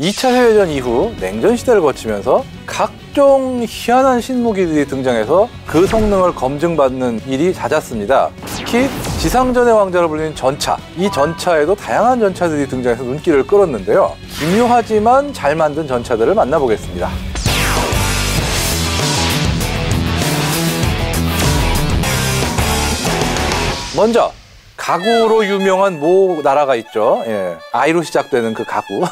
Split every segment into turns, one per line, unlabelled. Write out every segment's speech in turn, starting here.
2차 세계대전 이후 냉전 시대를 거치면서 각종 희한한 신무기들이 등장해서 그 성능을 검증받는 일이 잦았습니다. 특히 지상전의 왕자로 불리는 전차, 이 전차에도 다양한 전차들이 등장해서 눈길을 끌었는데요. 기묘하지만 잘 만든 전차들을 만나보겠습니다. 먼저 가구로 유명한 모 나라가 있죠. I로 시작되는 그 가구.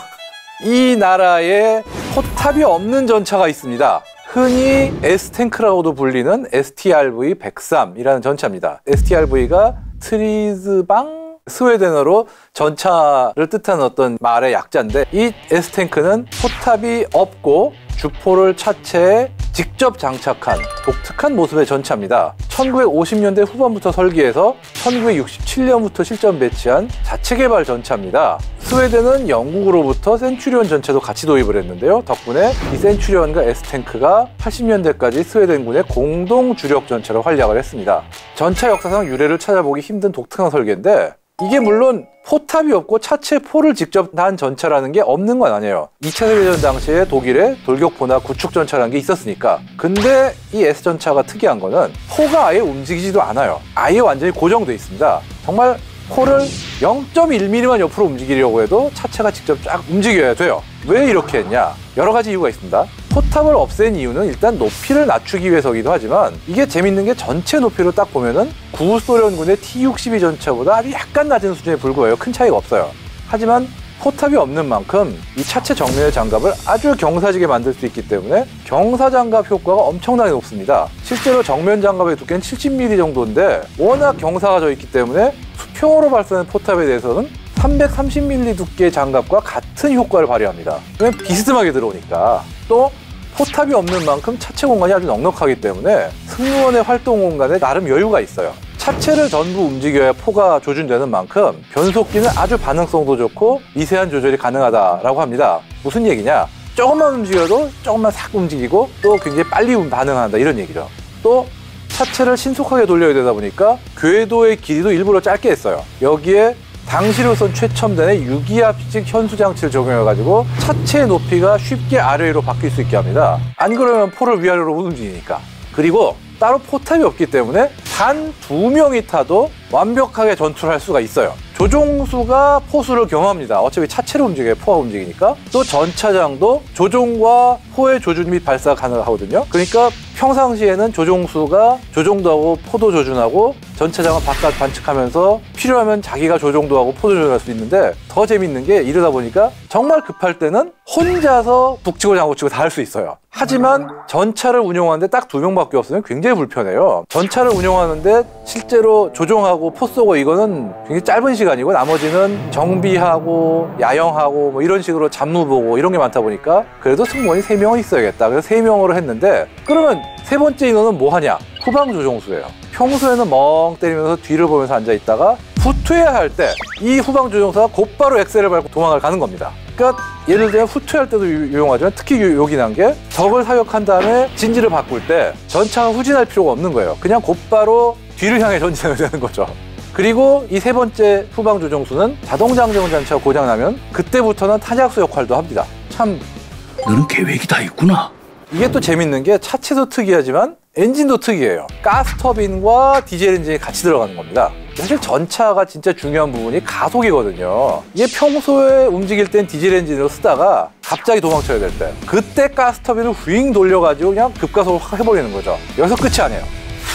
이 나라에 포탑이 없는 전차가 있습니다. 흔히 S탱크라고도 불리는 STRV-103이라는 전차입니다. STRV가 트리즈방 스웨덴어로 전차를 뜻하는 어떤 말의 약자인데, 이 S탱크는 포탑이 없고 주포를 차체에 직접 장착한 독특한 모습의 전차입니다. 1950년대 후반부터 설계해서 1967년부터 실전 배치한 자체 개발 전차입니다. 스웨덴은 영국으로부터 센츄리온 전차도 같이 도입을 했는데요. 덕분에 이 센츄리온과 S탱크가 80년대까지 스웨덴군의 공동 주력 전차로 활약을 했습니다. 전차 역사상 유래를 찾아보기 힘든 독특한 설계인데, 이게 물론 포탑이 없고 차체 포를 직접 단 전차라는 게 없는 건 아니에요. 2차 세계대전 당시에 독일에 돌격포나 구축 전차라는 게 있었으니까. 근데 이 S전차가 특이한 거는 포가 아예 움직이지도 않아요. 아예 완전히 고정돼 있습니다. 정말 포를 0.1mm만 옆으로 움직이려고 해도 차체가 직접 쫙 움직여야 돼요. 왜 이렇게 했냐? 여러 가지 이유가 있습니다. 포탑을 없앤 이유는 일단 높이를 낮추기 위해서기도 하지만, 이게 재밌는 게 전체 높이로 딱 보면은 구소련군의 T-62 전차보다 아주 약간 낮은 수준에 불과해요. 큰 차이가 없어요. 하지만 포탑이 없는 만큼 이 차체 정면의 장갑을 아주 경사지게 만들 수 있기 때문에 경사장갑 효과가 엄청나게 높습니다. 실제로 정면 장갑의 두께는 70mm 정도인데 워낙 경사가 져 있기 때문에 수평으로 발사하는 포탑에 대해서는 330mm 두께의 장갑과 같은 효과를 발휘합니다. 그냥 비스듬하게 들어오니까. 또 포탑이 없는 만큼 차체 공간이 아주 넉넉하기 때문에 승무원의 활동 공간에 나름 여유가 있어요. 차체를 전부 움직여야 포가 조준되는 만큼 변속기는 아주 반응성도 좋고 미세한 조절이 가능하다라고 합니다. 무슨 얘기냐? 조금만 움직여도 조금만 싹 움직이고 또 굉장히 빨리 반응한다, 이런 얘기죠. 또 차체를 신속하게 돌려야 되다 보니까 궤도의 길이도 일부러 짧게 했어요. 여기에 당시로선 최첨단의 유기압식 현수 장치를 적용해가지고 차체의 높이가 쉽게 아래로 바뀔 수 있게 합니다. 안 그러면 포를 위아래로 움직이니까. 그리고 따로 포탑이 없기 때문에 단 2명이 타도 완벽하게 전투를 할 수가 있어요. 조종수가 포수를 겸합니다. 어차피 차체로 움직여요. 포가 움직이니까. 또 전차장도 조종과 포의 조준 및 발사가 가능하거든요. 그러니까 평상시에는 조종수가 조종도 하고 포도 조준하고 전차장은 바깥 관측하면서 필요하면 자기가 조종도 하고 포도 조준할 수 있는데, 더 재밌는 게 이러다 보니까 정말 급할 때는 혼자서 북치고 장구치고 다 할 수 있어요. 하지만 전차를 운용하는데 딱 2명밖에 없으면 굉장히 불편해요. 전차를 운용하는데 실제로 조종하고 포 쏘고 이거는 굉장히 짧은 시간이고, 나머지는 정비하고 야영하고 뭐 이런 식으로 잡무 보고 이런 게 많다 보니까 그래도 승무원이 3명은 있어야겠다. 그래서 3명으로 했는데, 그러면 세 번째 인원은 뭐 하냐? 후방 조종수예요. 평소에는 멍 때리면서 뒤를 보면서 앉아 있다가 후퇴해야 할 때 이 후방 조종사가 곧바로 엑셀을 밟고 도망을 가는 겁니다. 그러니까 예를 들면 후퇴할 때도 유용하지만 특히 요긴한 게 적을 사격한 다음에 진지를 바꿀 때 전차가 후진할 필요가 없는 거예요. 그냥 곧바로 뒤를 향해 전진하면 되는 거죠. 그리고 이 세 번째 후방 조종수는 자동장전 장치가 고장나면 그때부터는 타작수 역할도 합니다. 참,
너는 계획이 다 있구나.
이게 또 재밌는 게 차체도 특이하지만 엔진도 특이해요. 가스터빈과 디젤 엔진이 같이 들어가는 겁니다. 사실 전차가 진짜 중요한 부분이 가속이거든요. 이게 평소에 움직일 땐 디젤 엔진으로 쓰다가 갑자기 도망쳐야 될 때, 그때 가스터빈을 휘잉 돌려가지고 그냥 급가속을 확 해버리는 거죠. 여기서 끝이 아니에요.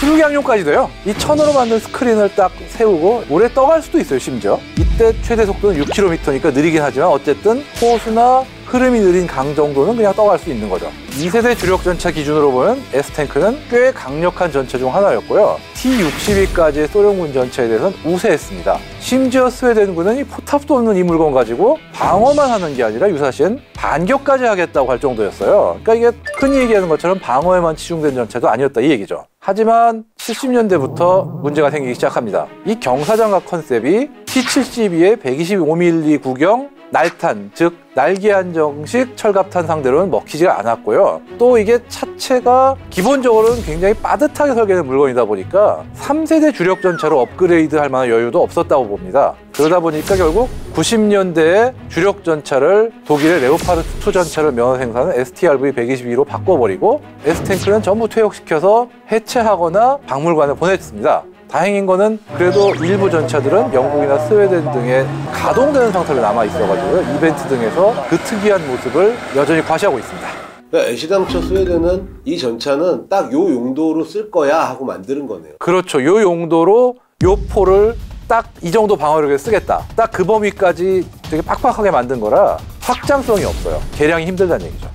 수륙양용까지 돼요. 이 천으로 만든 스크린을 딱 세우고 오래 떠갈 수도 있어요. 심지어 이때 최대 속도는 6km니까 느리긴 하지만 어쨌든 호수나 흐름이 느린 강 정도는 그냥 떠갈 수 있는 거죠. 2세대 주력 전차 기준으로 보면 S탱크는 꽤 강력한 전차 중 하나였고요. T-62까지의 소련군 전차에 대해서는 우세했습니다. 심지어 스웨덴군은 이 포탑도 없는 이 물건 가지고 방어만 하는 게 아니라 유사시엔 반격까지 하겠다고 할 정도였어요. 그러니까 이게 흔히 얘기하는 것처럼 방어에만 치중된 전차도 아니었다, 이 얘기죠. 하지만 70년대부터 문제가 생기기 시작합니다. 이 경사장갑 컨셉이 T-72의 125mm 구경 날탄, 즉 날개 안정식 철갑탄 상대로는 먹히지가 않았고요. 또 이게 차체가 기본적으로는 굉장히 빠듯하게 설계된 물건이다 보니까 3세대 주력 전차로 업그레이드할 만한 여유도 없었다고 봅니다. 그러다 보니까 결국 90년대에 주력 전차를 독일의 레오파르트 2 전차를 면허 생산하는 STRV-122로 바꿔버리고 S탱크는 전부 퇴역시켜서 해체하거나 박물관에 보냈습니다. 다행인 거는 그래도 일부 전차들은 영국이나 스웨덴 등에 가동되는 상태로 남아있어가지고 이벤트 등에서 그 특이한 모습을 여전히 과시하고 있습니다.
그러니까 애시당초 스웨덴은 이 전차는 딱 요 용도로 쓸 거야 하고 만드는 거네요.
그렇죠. 요 용도로 요 포를 딱 이 정도 방어력에 쓰겠다. 딱 그 범위까지 되게 빡빡하게 만든 거라 확장성이 없어요. 개량이 힘들다는 얘기죠.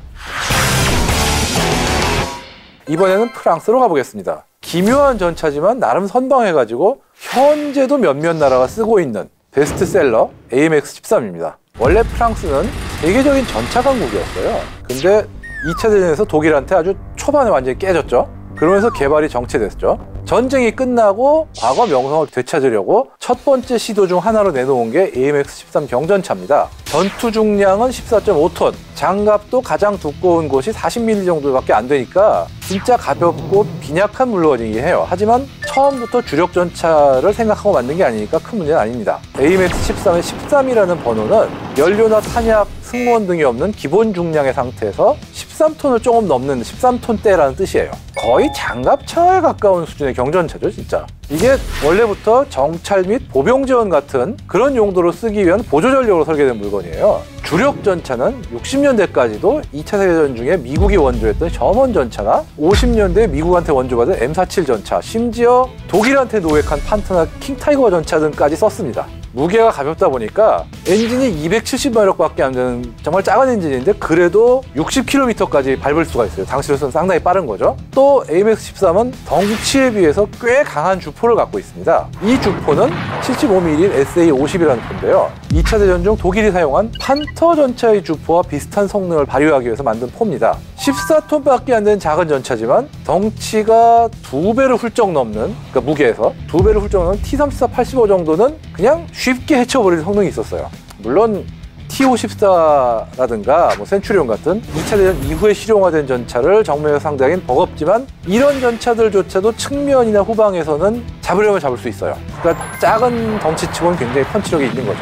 이번에는 프랑스로 가보겠습니다. 기묘한 전차지만 나름 선방해가지고 현재도 몇몇 나라가 쓰고 있는 베스트셀러 AMX-13입니다. 원래 프랑스는 세계적인 전차 강국이었어요. 근데 2차 대전에서 독일한테 아주 초반에 완전히 깨졌죠. 그러면서 개발이 정체됐죠. 전쟁이 끝나고 과거 명성을 되찾으려고 첫 번째 시도 중 하나로 내놓은 게 AMX-13 경전차입니다. 전투 중량은 14.5톤, 장갑도 가장 두꺼운 곳이 40mm 정도밖에 안 되니까 진짜 가볍고 빈약한 물건이긴 해요. 하지만 처음부터 주력 전차를 생각하고 만든 게 아니니까 큰 문제는 아닙니다. AMX-13의 13이라는 번호는 연료나 탄약, 승무원 등이 없는 기본 중량의 상태에서 13톤을 조금 넘는 13톤대라는 뜻이에요. 거의 장갑차에 가까운 수준의 경전차죠, 진짜. 이게 원래부터 정찰 및 보병 지원 같은 그런 용도로 쓰기 위한 보조전력으로 설계된 물건이에요. 주력 전차는 60년대까지도 2차 세계대전 중에 미국이 원조했던 셔먼 전차나 50년대에 미국한테 원조받은 M47 전차, 심지어 독일한테 노획한 판트나 킹타이거 전차 등까지 썼습니다. 무게가 가볍다 보니까 엔진이 270마력밖에 안 되는 정말 작은 엔진인데 그래도 60km까지 밟을 수가 있어요. 당시로서는 상당히 빠른 거죠. 또 AMX-13은 덩치에 비해서 꽤 강한 주포를 갖고 있습니다. 이 주포는 75mm SA-50이라는 포인데요. 2차 대전 중 독일이 사용한 판터 전차의 주포와 비슷한 성능을 발휘하기 위해서 만든 포입니다. 14톤밖에 안 되는 작은 전차지만 덩치가 2배를 훌쩍 넘는, 그러니까 무게에서 2배를 훌쩍 넘는 T-34-85 정도는 그냥 쉽게 해쳐버릴 성능이 있었어요. 물론 T-54라든가 센츄리온 같은 2차 대전 이후에 실용화된 전차를 정면에서 상대하기는 버겁지만 이런 전차들조차도 측면이나 후방에서는 잡으려면 잡을 수 있어요. 그러니까 작은 덩치치고는 굉장히 펀치력이 있는 거죠.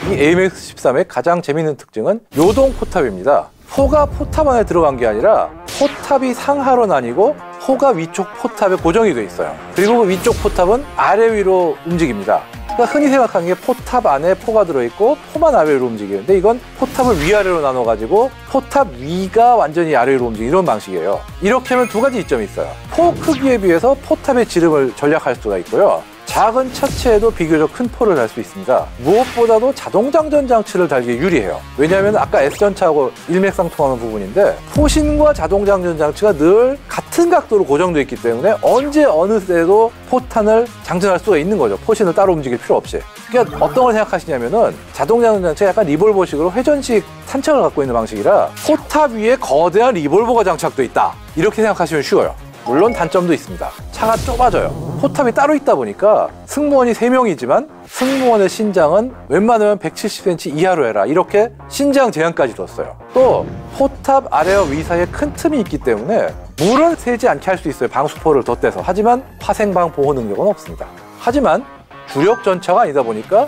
이 AMX-13의 가장 재미있는 특징은 요동 포탑입니다. 포가 포탑 안에 들어간 게 아니라 포탑이 상하로 나뉘고 포가 위쪽 포탑에 고정이 돼 있어요. 그리고 그 위쪽 포탑은 아래 위로 움직입니다. 그러니까 흔히 생각하는 게 포탑 안에 포가 들어있고 포만 아래로 움직이는데 이건 포탑을 위아래로 나눠가지고 포탑 위가 완전히 아래로 움직이는 이런 방식이에요. 이렇게 하면 두 가지 이점이 있어요. 포 크기에 비해서 포탑의 지름을 전략할 수가 있고요. 작은 차체에도 비교적 큰 포를 달 수 있습니다. 무엇보다도 자동장전 장치를 달기 유리해요. 왜냐하면 아까 S전차하고 일맥상통하는 부분인데 포신과 자동장전 장치가 늘 같은 각도로 고정되어 있기 때문에 언제 어느 때도 포탄을 장전할 수가 있는 거죠. 포신을 따로 움직일 필요 없이. 그러니까 어떤 걸 생각하시냐면은 자동장전 장치가 약간 리볼버식으로 회전식 탄창을 갖고 있는 방식이라 포탑 위에 거대한 리볼버가 장착돼 있다. 이렇게 생각하시면 쉬워요. 물론 단점도 있습니다. 차가 좁아져요. 포탑이 따로 있다 보니까 승무원이 3명이지만 승무원의 신장은 웬만하면 170cm 이하로 해라. 이렇게 신장 제한까지 뒀어요. 또 포탑 아래와 위 사이에 큰 틈이 있기 때문에 물을 새지 않게 할 수 있어요. 방수포를 덧대서. 하지만 화생방 보호 능력은 없습니다. 하지만 주력 전차가 아니다 보니까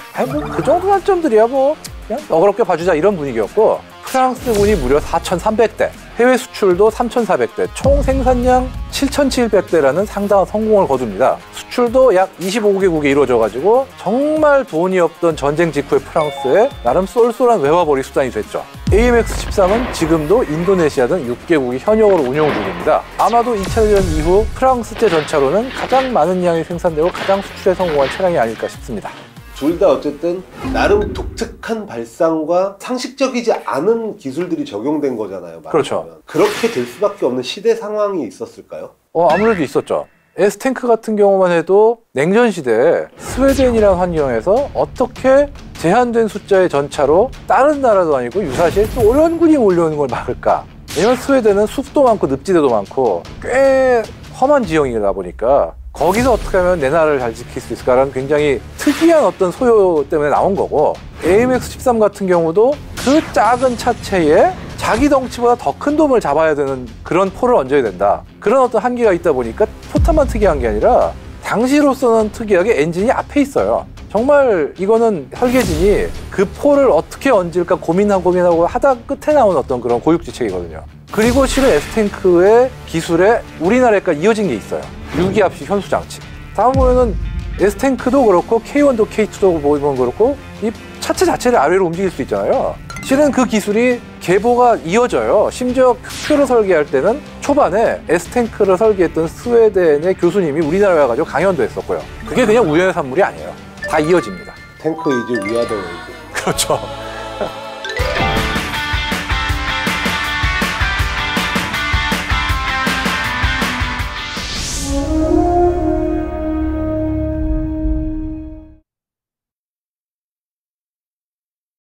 그 정도 단점들이야 그냥 너그럽게 봐주자 이런 분위기였고 프랑스군이 무려 4,300대, 해외 수출도 3,400대, 총 생산량 7,700대라는 상당한 성공을 거둡니다. 수출도 약 25개국에 이루어져가지고 정말 돈이 없던 전쟁 직후의 프랑스에 나름 쏠쏠한 외화벌이 수단이 됐죠. AMX-13은 지금도 인도네시아 등 6개국이 현역으로 운용 중입니다. 아마도 2차 대전 이후 프랑스제 전차로는 가장 많은 양이 생산되고 가장 수출에 성공한 차량이 아닐까 싶습니다.
둘 다 어쨌든 나름 독특한 발상과 상식적이지 않은 기술들이 적용된 거잖아요.
그렇죠.
그렇게 될 수밖에 없는 시대 상황이 있었을까요?
아무래도 있었죠. S탱크 같은 경우만 해도 냉전 시대에 스웨덴이라는 환경에서 어떻게 제한된 숫자의 전차로 다른 나라도 아니고 유사시에 또 오련군이 몰려오는 걸 막을까? 왜냐면 스웨덴은 숲도 많고 늪지대도 많고 꽤 험한 지형이다 보니까 거기서 어떻게 하면 내 나라를 잘 지킬 수 있을까라는 굉장히 특이한 어떤 소요 때문에 나온 거고, AMX-13 같은 경우도 그 작은 차체에 자기 덩치보다 더 큰 돔을 잡아야 되는 그런 포를 얹어야 된다. 그런 어떤 한계가 있다 보니까 포탄만 특이한 게 아니라 당시로서는 특이하게 엔진이 앞에 있어요. 정말 이거는 설계진이 그 포를 어떻게 얹을까 고민하고 하다 끝에 나온 어떤 그런 고육지책이거든요. 그리고 실은 S탱크의 기술에 우리나라가 이어진 게 있어요. 유기압식 현수 장치. 다음 보면은 S탱크도 그렇고 K1도 K2도 보면 그렇고 이 차체 자체를 아래로 움직일 수 있잖아요. 실은 그 기술이 계보가 이어져요. 심지어 큐큐를 설계할 때는 초반에 S탱크를 설계했던 스웨덴의 교수님이 우리나라에 와가지고 강연도 했었고요. 그게 그냥 우연의 산물이 아니에요. 다 이어집니다.
탱크 이즈 위아더 웨이즈.
그렇죠.